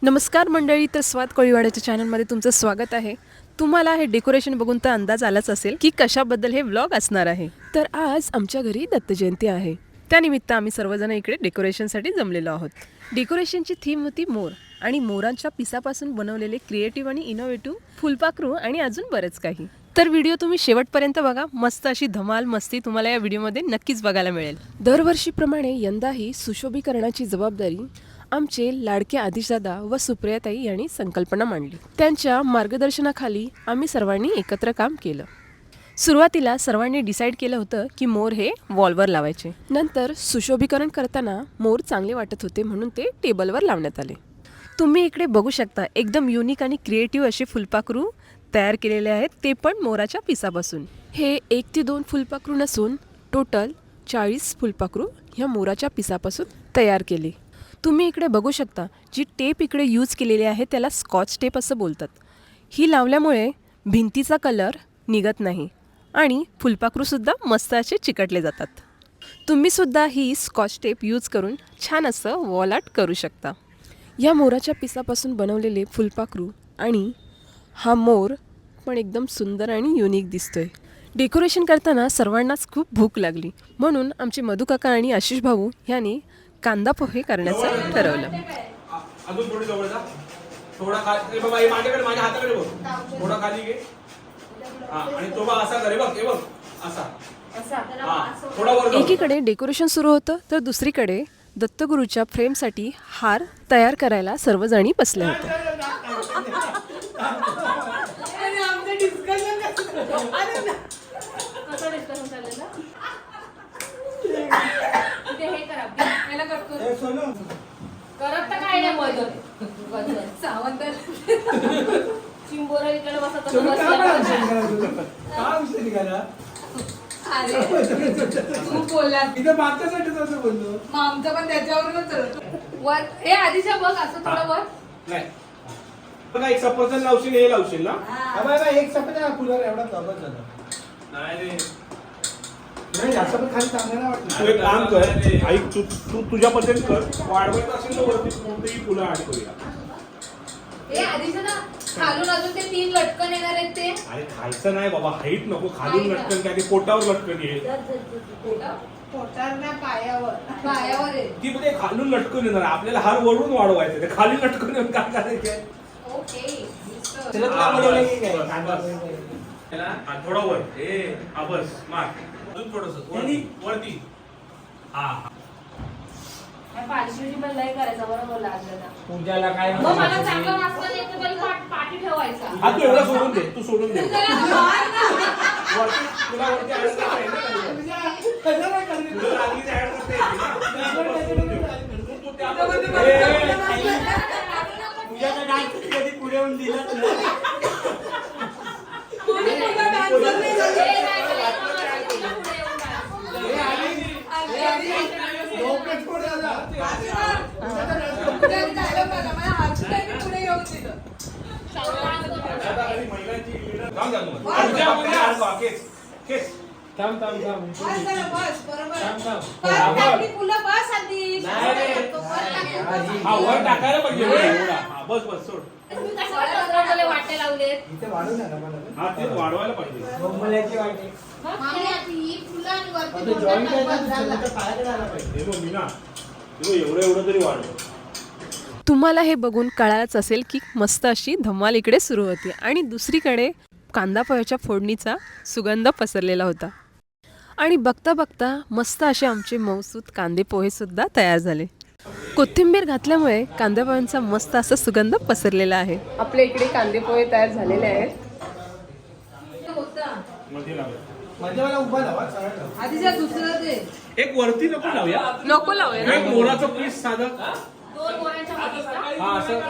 नमस्कार मंडळी, तर स्वाद कोळीवाड्याच्या चॅनलमध्ये तुमचं स्वागत आहे. तुम्हाला हे डेकोरेशन बघून तर अंदाज आलाच असेल की कशाबद्दल हे व्लॉग असणार आहे. तर आज आमच्या घरी दत्तजयंती आहे. त्यानिमित्त आम्ही सर्वजण इकडे डेकोरेशनसाठी जमलेलो आहोत. डेकोरेशनची थीम होती मोर आणि मोरांच्या पिसापासून बनवलेले क्रिएटिव्ह आणि इनोव्हेटिव्ह फुलपाखरू आणि अजून बरेच काही. तर व्हिडिओ तुम्ही शेवटपर्यंत बघा. मस्त अशी धमाल मस्ती तुम्हाला या व्हिडिओमध्ये नक्कीच बघायला मिळेल. दरवर्षीप्रमाणे यंदाही सुशोभीकरणाची जबाबदारी आमचे लाडके आदिशदादा व सुप्रियाताई यांनी संकल्पना मांडली. त्यांच्या मार्गदर्शनाखाली आम्ही सर्वांनी एकत्र काम केलं. सुरुवातीला सर्वांनी डिसाईड केलं होतं की मोर हे वॉलवर लावायचे. नंतर सुशोभीकरण करताना मोर चांगले वाटत होते म्हणून ते टेबलवर लावण्यात आले. तुम्ही इकडे बघू शकता, एकदम युनिक आणि क्रिएटिव्ह असे फुलपाखरू तयार केलेले आहेत, ते पण मोराच्या पिसापासून. हे 1 ते 2 फुलपाखरू नसून टोटल 40 फुलपाखरू ह्या मोराच्या पिसापासून तयार केले. तुम्ही इकडे बघू शकता, जी टेप इकडे यूज केलेली आहे त्याला स्कॉच टेप असं बोलतात. ही लावल्यामुळे भिंतीचा कलर निघत नाही आणि फुलपाखरूसुद्धा मस्त असे चिकटले जातात. तुम्हीसुद्धा ही स्कॉच टेप यूज करून छान असं वॉल आर्ट करू शकता. या मोराच्या पिसापासून बनवलेले फुलपाखरू आणि हा मोर पण एकदम सुंदर आणि युनिक दिसतोय. डेकोरेशन करताना सर्वांनाच खूप भूक लागली म्हणून आमचे मधु काका आणि आशिष भाऊ ह्याने कांदा पोहे करण्याचं ठरवलं. अजून थोडी जवळ जा. थोडा खाली बाबा, हे माझ्याकडे, माझ्या हाताकडे बघ. थोडा खाली घे. हा, आणि तो बघ असा करे बघ, हे बघ असा. हा, थोडा वर जाऊ. एकीकडे डेकोरेशन सुरू होतं तर दुसरीकडे दत्तगुरूच्या फ्रेमसाठी हार तयार करायला सर्वजणी बसल्या होत्या. करत तर काय नाही मदत सावंत चिंबोरा इकडे बसत तू बोलला आमचं पण त्याच्यावरूनच वर हे आधीच्या बघ असं थोडं वर नाही बघा, एक सफरचंद लावशील, हे लावशील ना. एक सफरचंद फुलावर एवढा कवर झाला नाही रे, नाही जास्त पण खाली चांगलं नाही वाटलं. तू एक काम कर, ऐक, तू तुझ्या पद्धतीने कर. वाढवायचं असेल तर वरती कोणतेही फुलं ऍड करूया. हे आधीच्या ना खालून अजून ते 3 लटकन येणार आहेत ते. अरे खायचं नाही बाबा, हाईट नको. खालून लटकन काय, ते पोटावर लटकन ये. पायावर आहे ती म्हणजे खालून लटकन येणार. आपल्याला हार वरून वाढवायचं, ते खाली लटकन येऊन काय करायचं. ओके त्याला तुला बनवलं की काय? थोडा वर. हा बस, मार. अजून थोडस वरती. हा, पाचवीची पण लय करायचा बरोबर लागलं. पूजाला काय मग मला चांगलं वाचता येत नाही, तरी पाठी ठेवायचा. हा तू एवढा सोडून दे, तू सोडून दे. वरती तुला वरती ऍड करता येईल ना. तुला रांगीत ऍड करता येईल ना. तू त्यामध्ये पूजाचा डान्स कधी पुढे येऊन दिलाच नाही. वर टाकायला पाहिजे एवढा. बस बस सोड. वाटे लावलेत. इथे वाढू नका मला. हा ते वाढवायला पाहिजे. बोंबल्याची वाटी. आता जॉईंट आहे ना, तुमच्या पायाकडे आला पाहिजे. हे बघ मीना, एवढं तरी वाढव. तुम्हाला हे बघून कळालंच असेल की मस्त अशी धमाल इकडे सुरू होती आणि दुसरीकडे कांदा पोह्याच्या फोडणीचा सुगंध पसरलेला होता. आणि बघता बघता मस्त असे आमचे मौसूद कांदे पोहेसुद्धा तयार झाले. कोथिंबीर घातल्यामुळे कांदा पोह्यांचा मस्त असा सुगंध पसरलेला आहे. आपल्या इकडे कांदे पोहे तयार झालेले आहेत. मध्ये लाव. मध्ये मला उभा लावा, सरळ लावा. आधीच्या दुसरं ते एक वरती नको लावूया. नको लावूया. एक मोराचं पीस साधं. 2 मोऱ्यांच्या मध्ये हा असं.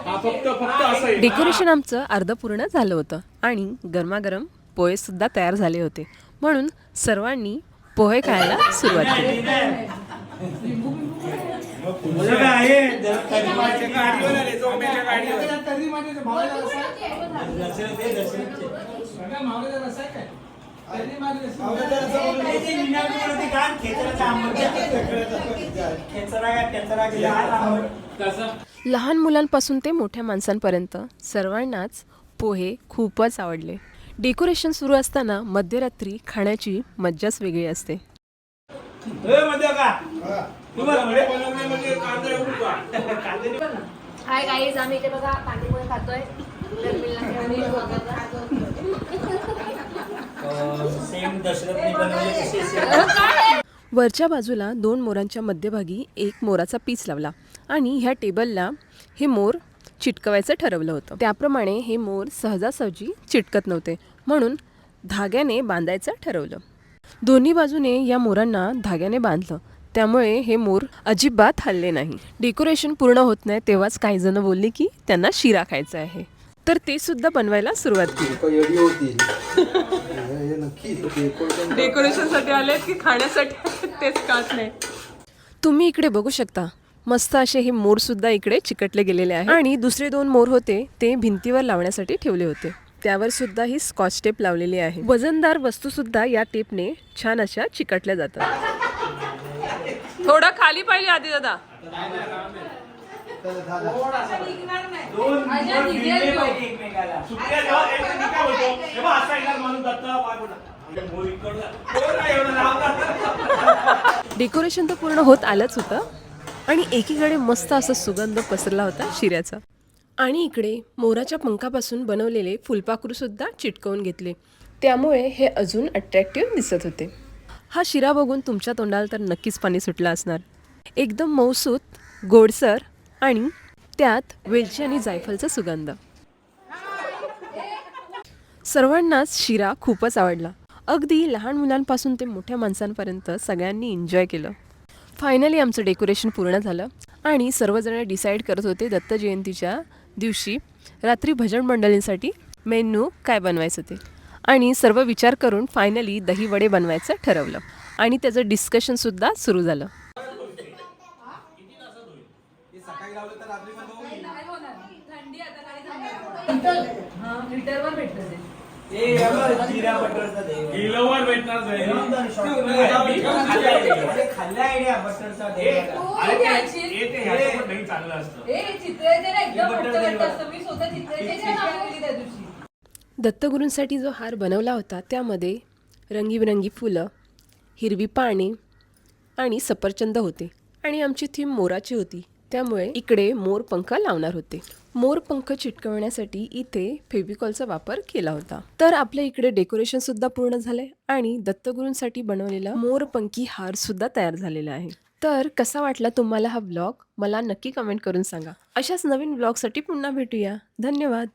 हा फक्त असं आहे. डेकोरेशन आमचं अर्ध पूर्ण झालं होतं आणि गरमागरम पोहे सुद्धा तयार झाले होते म्हणून सर्वांनी पोहे खायला सुरुवात केली. मुलं आहे गाडीवर आले, झोंब्याच्या गाडीवर. तरी माझ्या भावाला रस्सा आहे. रस्सा ते रस्सा. सगळ्या मावळ्याला रस्सा आहे काय? लहान मुलांपासून ते मोठ्या माणसांपर्यंत सर्वांनाच पोहे खूपच आवडले. डेकोरेशन सुरू असताना मध्यरात्री खाण्याची मज्जाच वेगळी असते. हाय गाईज, आम्ही इथे बघा पाणीपुरी खातोय. सेम दशरथने बनवले तसे वरच्या बाजूला 2 मोरांच्या मध्यभागी एक मोराचा पीस लावला आणि ह्या टेबलला हे मोर चिटकवायचं ठरवलं होतं. त्याप्रमाणे हे मोर सहजासहजी चिटकत नव्हते, म्हणून धाग्याने बांधायचं ठरवलं. दोन्ही बाजूने या मोरांना धाग्याने बांधलं, त्यामुळे हे मोर अजिबात हलले नाही. डेकोरेशन पूर्ण होत नाही तेव्हाच काही जण बोलले की त्यांना शिरा खायचा आहे, तर ते सुद्धा बनवायला सुरुवात केली. डेकोरेशनसाठी आले की खाण्यासाठी तेच काच नाही. तुम्ही इकडे बघू शकता, मस्त असे हे मोर सुद्धा इकडे चिकटले गेलेले आहे आणि दुसरे 2 मोर होते ते भिंतीवर लावण्यासाठी ठेवले होते. त्यावर सुद्धा ही स्कॉच टेप लावलेली आहे. वजनदार वस्तू सुद्धा या टेपने छान अशा चिकटल्या जातात. थोडं खाली पाहिजे आधी दादा. डेकोरेशन तर पूर्ण होत आलंच होतं आणि एकीकडे मस्त असा सुगंध पसरला होता शिऱ्याचा. आणि इकडे मोराच्या पंखापासून बनवलेले फुलपाखरू सुद्धा चिटकवून घेतले, त्यामुळे हे अजून अट्रॅक्टिव्ह दिसत होते. हा शिरा बघून तुमच्या तोंडाला तर नक्कीच पाणी सुटलं असणार. एकदम मऊसूत, गोडसर आणि त्यात वेलची आणि जायफळचा सुगंध. सर्वांनाच शिरा खूपच आवडला. अगदी लहान मुलांपासून ते मोठ्या माणसांपर्यंत सगळ्यांनी एन्जॉय केलं. फायनली आमचं डेकोरेशन पूर्ण झालं आणि सर्वजण डिसाईड करत होते दत्त जयंतीच्या दिवशी रात्री भजन मंडळींसाठी मेन्यू काय बनवायचं ते. आणि सर्व विचार करून फायनली दही वडे बनवायचं ठरवलं आणि त्याचं डिस्कशनसुद्धा सुरू झालं. जिरा बटरचा दे. किलोवर भेटणार नाही. खाल्ला आयडिया बटरचा दे. अरे ते ह्याचं पण दही चांगलं असतं. दत्तगुरूंसाठी जो हार बनवला होता त्यामध्ये रंगीबिरंगी फुलं, हिरवी पाने आणि सफरचंद होते आणि आमची थीम मोराची होती, त्यामुळे इकडे मोरपंख लावणार होते. मोरपंख चिटकवण्यासाठी इथे फेविकॉलचा वापर केला होता. तर आपल्या इकडे डेकोरेशन सुद्धा पूर्ण झाले आणि दत्तगुरूंसाठी बनवलेला मोरपंखी हार सुद्धा तयार झालेला आहे. तर कसा वाटला तुम्हाला हा ब्लॉग मला नक्की कमेंट करून सांगा. अशाच नवीन ब्लॉगसाठी पुन्हा भेटूया. धन्यवाद.